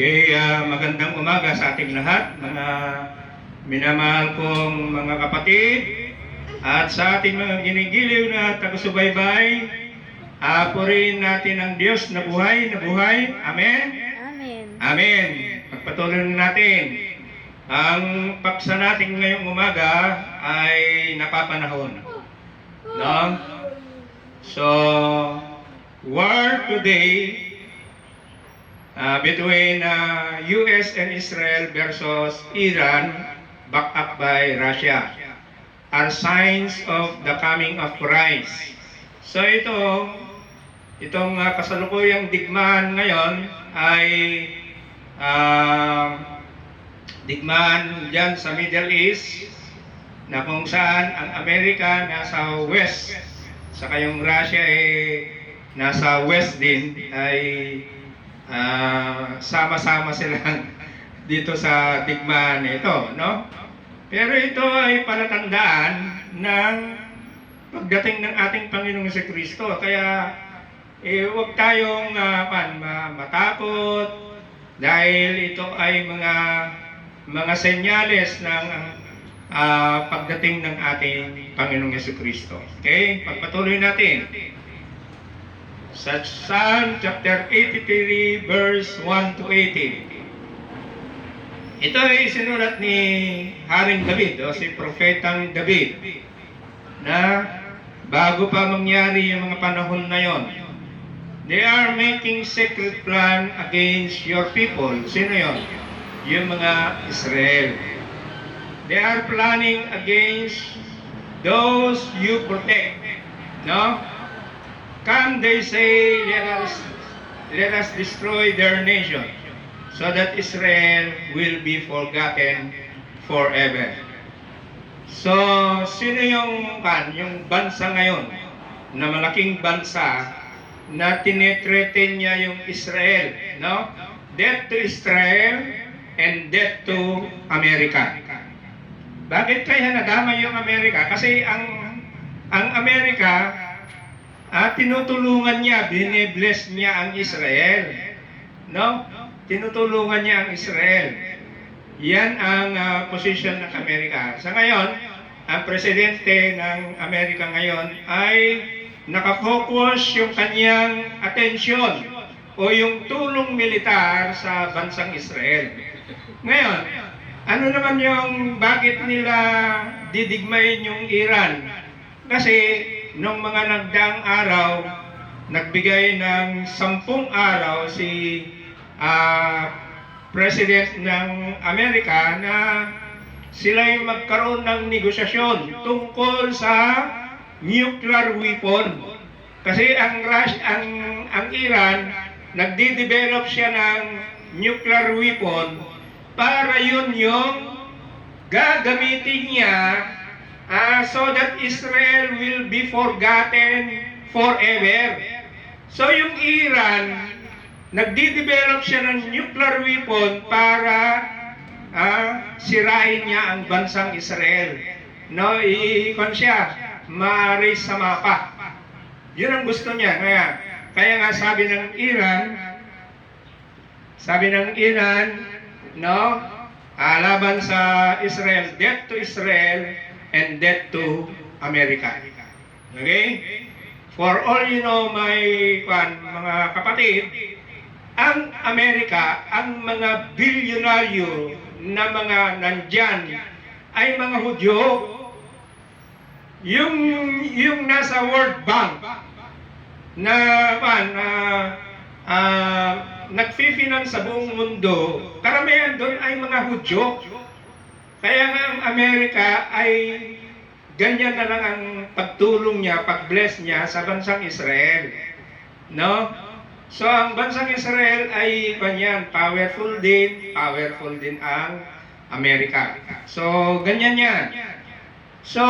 Magandang umaga sa ating lahat, mga minamahal kong mga kapatid, at sa ating mga ginigiliw na taga-subaybay. Purihin natin ang Diyos na buhay, na buhay. Amen? Amen. Amen. Pagpatuloy natin. Ang paksa natin ngayong umaga ay napapanahon. No? So, war today between US and Israel versus Iran, backed up by Russia, are signs of the coming of Christ. So itong kasalukuyang digmaan ngayon ay digmaan dyan sa Middle East, na kung saan ang Amerika nasa West, saka yung Russia nasa West din, ay sama-sama silang dito sa digmaan ito, no? Pero ito ay palatandaan ng pagdating ng ating Panginoong Jesucristo. Kaya huwag tayong matakot, dahil ito ay mga senyales ng pagdating ng ating Panginoong Jesucristo. Okay? Pagpatuloy natin sa Psalm chapter 83 verse 1 to 18. Ito ay sinulat ni Haring David, o si Propetang David, na bago pa mangyari yung mga panahon na yon. They are making secret plan against your people. Sino yon? Yung mga Israel. They are planning against those you protect. No? Come, they say, let us destroy their nation, so that Israel will be forgotten forever. So, sino yung bansa ngayon na malaking bansa na tinetreaten niya yung Israel, no? Death to Israel and death to America. Bakit kaya nadamay yung Amerika? Kasi ang Amerika, tinutulungan niya, bine-bless niya ang Israel. No? Tinutulungan niya ang Israel. Yan ang posisyon ng Amerika. Sa ngayon, ang presidente ng Amerika ngayon ay nakafocus yung kanyang atensyon o yung tulong militar sa bansang Israel. Ngayon, ano naman yung bakit nila didigmayin yung Iran? Kasi nung mga nagdaang araw, nagbigay ng 10 araw si President ng Amerika na sila'y magkaroon ng negosyasyon tungkol sa nuclear weapon. Kasi ang Iran, nagde-develop siya ng nuclear weapon para yun yung gagamitin niya so that Israel will be forgotten forever. So yung Iran, nagde-develop siya ng nuclear weapon para sirain niya ang bansang Israel. No, ikon siya, maaari sa mapa. Yun ang gusto niya. Kaya nga sabi ng Iran, no, laban sa Israel, death to Israel and death to America. Okay? For all you know, mga kapatid, ang Amerika, ang mga bilyonaryo na mga nandyan ay mga Hudyo. Yung nasa World Bank na nagfi-finance sa buong mundo, karamihan doon ay mga Hudyo. Kaya nga ang Amerika ay ganyan na lang ang pagtulong niya, pag-bless niya sa bansang Israel. No? So ang bansang Israel ay powerful din ang Amerika. So ganyan yan. So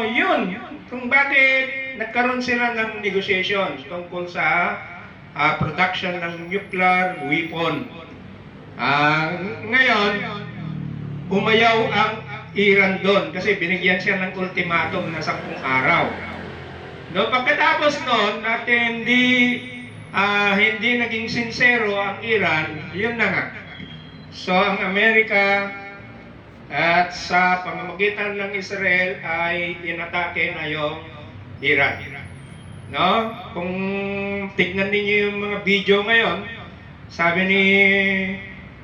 yun, kung bakit nagkaroon sila ng negotiation tungkol sa production ng nuclear weapon. Ngayon, umayaw ang Iran doon kasi binigyan siya ng ultimatum na 10 araw. No, pagkatapos noon, hindi naging sincero ang Iran, yun na nga. So ang Amerika at sa pamamagitan ng Israel ay inatake na yung Iran. No? Kung tignan ninyo yung mga video ngayon, sabi ni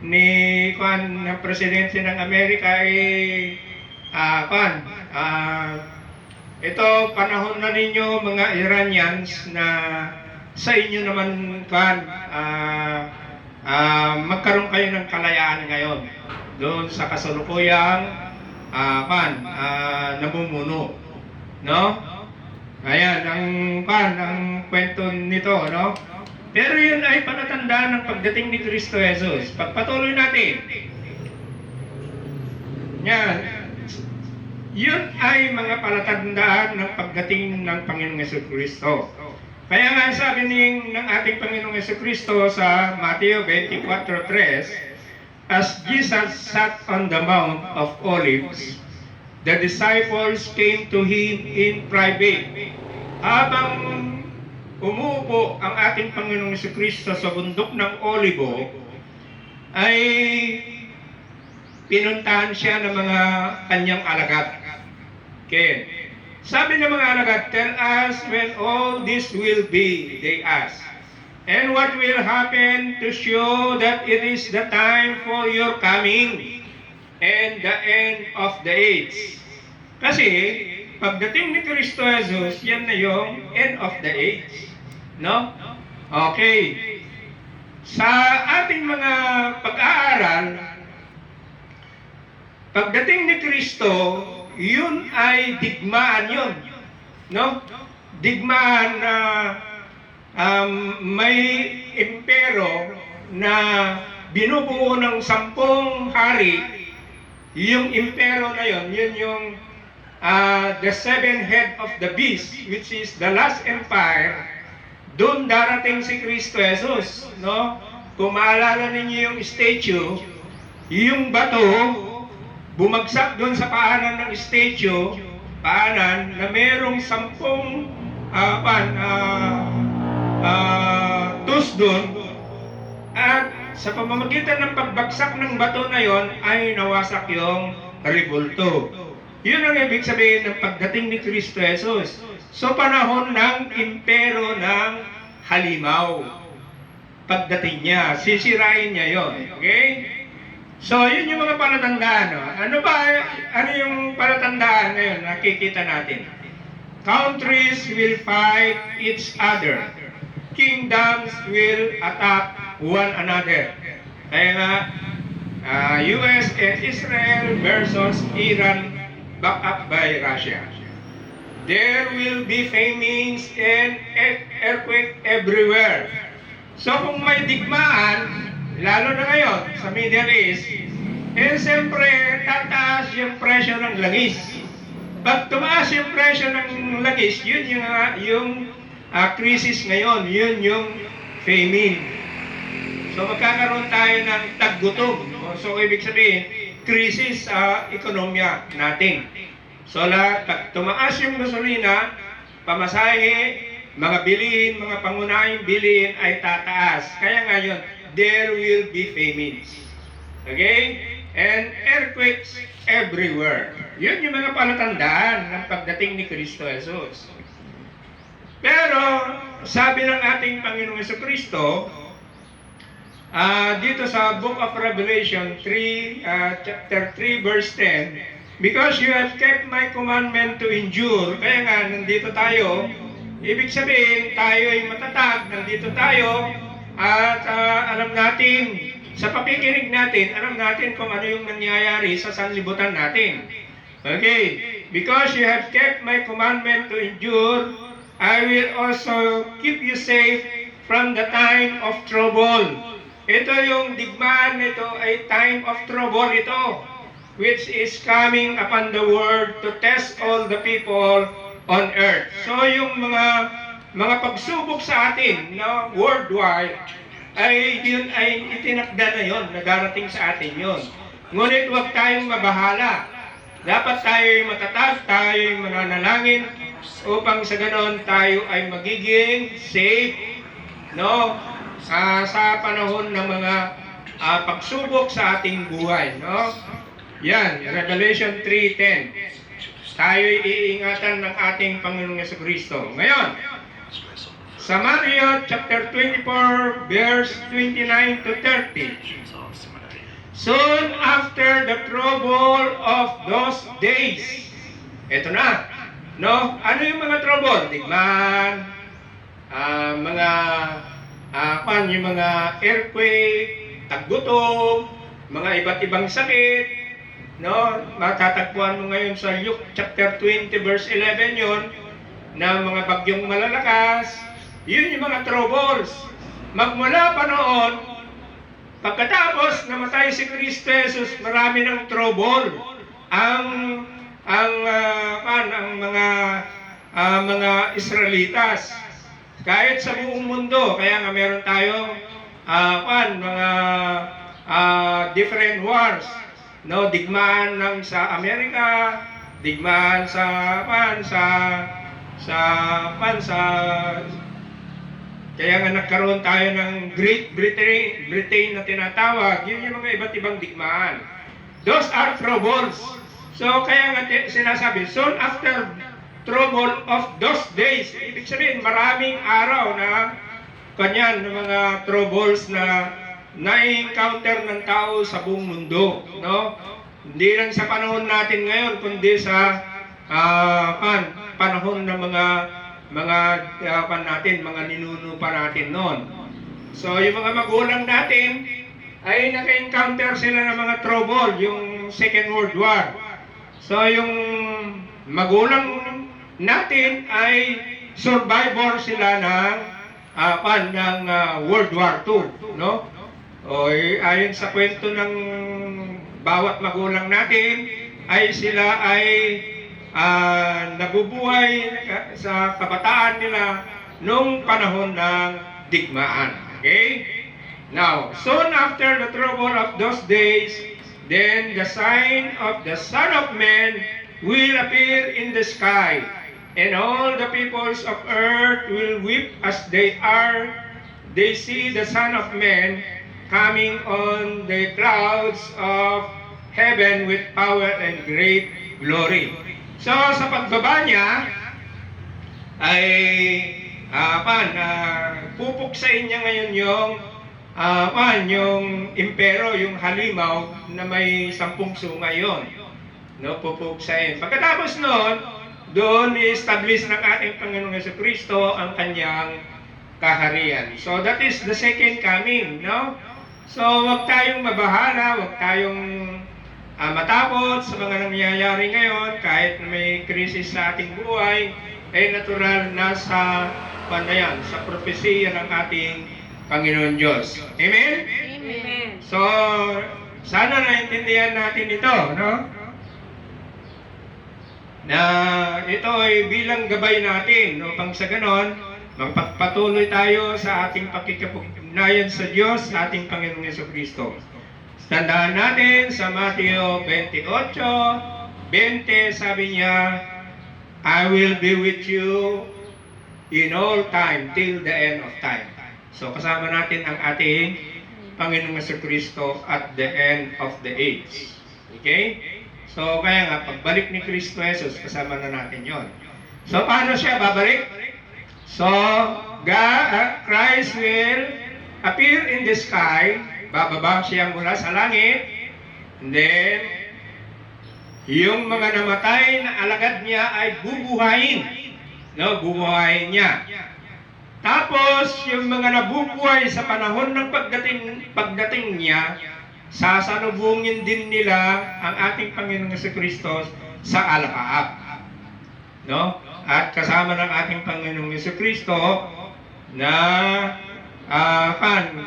ng presidente ng Amerika ay ito panahon na ninyo mga Iranians na sa inyo naman magkaroon kayo ng kalayaan ngayon doon sa kasalukuyang namumuno, no? Ayan ang kwento nito, no? Pero yun ay palatandaan ng pagdating ni Kristo Jesus. Pagpatuloy natin. Yan. Yun ay mga palatandaan ng pagdating ng Panginoong Jesucristo. Kaya nga sabi ng ating Panginoong Jesucristo sa Mateo 24:3, as Jesus sat on the Mount of Olives, the disciples came to Him in private. Habang umuupo ang ating Panginoong Jesucristo sa bundok ng Olibo, ay pinuntahan siya ng mga kanyang alagad. Okay. Sabi ng mga alagad, tell us when all this will be, they asked. And what will happen to show that it is the time for your coming and the end of the age. Kasi, pagdating ni Kristo Jesus, yan na yung end of the age. No? Okay. Sa ating mga pag-aaral, pagdating ni Kristo, yun ay digmaan yun. No? Digmaan na may impero na binubuo ng 10 hari. Yung impero na yun, yun yung the 7 head of the beast, which is the last empire. Doon darating si Kristo Jesus, no? Kung maalala ninyo yung statue, yung bato bumagsak doon sa paanan ng statue, paanan na merong 10 tus doon, at sa pamamagitan ng pagbagsak ng bato na yon ay nawasak yung rebulto. Yun ang ibig sabihin ng pagdating ni Kristo Jesus. So panahon ng impero ng halimaw. Pagdating niya, sisirain niya yon. Okay? So yun yung mga palatandaan. No? Ano yung palatandaan ngayon nakikita natin? Countries will fight each other. Kingdoms will attack one another. Kaya nga, US and Israel versus Iran backed up by Russia. There will be famines and earthquake everywhere. So kung may digmaan, lalo na ngayon sa Middle East, siyempre tataas yung presyo ng langis. Pag tumaas yung presyo ng langis, yun yung crisis ngayon, yun yung famine. So magkakaroon tayo ng taggutom. So ibig sabihin, krisis sa ekonomiya natin. So pag tumaas yung gasolina, pamasahe, mga bilihin, mga pangunahing bilihin ay tataas. Kaya ngayon, there will be famines. Okay? And earthquakes everywhere. Yun yung mga palatandaan ng pagdating ni Kristo Jesus. Pero, sabi ng ating Panginoong Jesucristo, dito sa Book of Revelation 3, chapter 3, verse 10, because you have kept my commandment to endure, kaya nga, nandito tayo, ibig sabihin, tayo ay matatag, nandito tayo, at alam natin, sa pakikinig natin, alam natin kung ano yung nangyayari sa sanlibutan natin. Okay, because you have kept my commandment to endure, I will also keep you safe from the time of trouble. Ito yung digmaan nito ay time of trouble ito, which is coming upon the world to test all the people on earth. So yung mga pagsubok sa atin, no, worldwide, ay yun ay itinakda na yun, na darating sa atin yun. Ngunit huwag tayong mabahala. Dapat tayo ay matatag, tayo ay mananalangin, upang sa ganon tayo ay magiging safe, no, sa panahon ng mga pagsubok sa ating buhay, no? Yan, Revelation 3:10. Tayo'y iingatan ng ating Panginoong Jesucristo. Ngayon, sa Matthew chapter 24, verse 29 to 30. Soon after the trouble of those days. Ito na, no? Ano yung mga trouble? Digmaan, yung mga earthquake, taggutom, mga iba't ibang sakit, no? Matatagpuan mo ngayon sa Luke chapter 20 verse 11 yon, na mga bagyong malalakas. Yun yung mga troubles. Magmula pa noon, pagkatapos namatay si Kristo Jesus, marami ng trouble. Ang mga Israelitas, kahit sa buong mundo, kaya nga meron tayong mga different wars, no? Digmaan ng sa Amerika, digmaan kaya nga nagkaroon tayo ng Great Britain na tinatawag. Yun yung mga iba't ibang digmaan. Those are troubles. So kaya nga sinasabi, soon after trouble of those days. Ibig sabihin, maraming araw na kanyan ng mga troubles na na-encounter ng tao sa buong mundo, no? Hindi lang sa panahon natin ngayon, kundi sa panahon ng mga ninuno pa natin noon. So yung mga magulang natin ay naka-encounter sila ng mga trouble, yung Second World War. So yung magulang natin ay survivor sila ng World War II, no? O ayon sa kwento ng bawat magulang natin, ay sila ay nabubuhay sa kabataan nila nung panahon ng digmaan. Okay? Now, soon after the trouble of those days, then the sign of the Son of Man will appear in the sky, and all the peoples of earth will weep as they see the Son of Man coming on the clouds of heaven with power and great glory. So, sa pagbaba niya, ay pupuksain niya ngayon yung impero, yung halimaw na may 10 sunga yun. No, pupuksain. Pagkatapos noon, doon i-establish ng ating Panginoong Jesucristo ang kanyang kaharian. So, that is the second coming, no? So, wag tayong mabahala, wag tayong matakot sa mga nangyayari ngayon, kahit may krisis sa ating buhay, ay natural na sa sa propesiya ng ating Panginoon Diyos. Amen? Amen. So, sana naintindihan natin ito, no? Na ito ay bilang gabay natin, upang sa ganon, magpatuloy tayo sa ating pakikipugnayan sa Diyos, sa ating Panginoong Jesucristo. Tandaan natin sa Matthew 28:20, sabi niya, I will be with you in all time till the end of time. So kasama natin ang ating Panginoong Jesucristo at the end of the age. Okay? So kaya nga, pagbalik ni Kristo Jesus, kasama na natin yon. So paano siya babalik? So Christ will appear in the sky, bababa siya mula sa langit, and then yung mga namatay na alagad niya ay bubuhayin. No, bubuhayin niya. Tapos yung mga nabubuhay sa panahon ng pagdating niya, sasalubungin din nila ang ating Panginoong Jesucristo sa alapaap. No? At kasama ng ating Panginoong Jesucristo na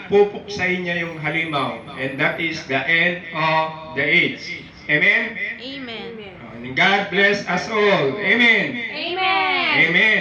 pupuksain niya yung halimaw, and that is the end of the age. Amen? Amen. And God bless us all. Amen. Amen. Amen.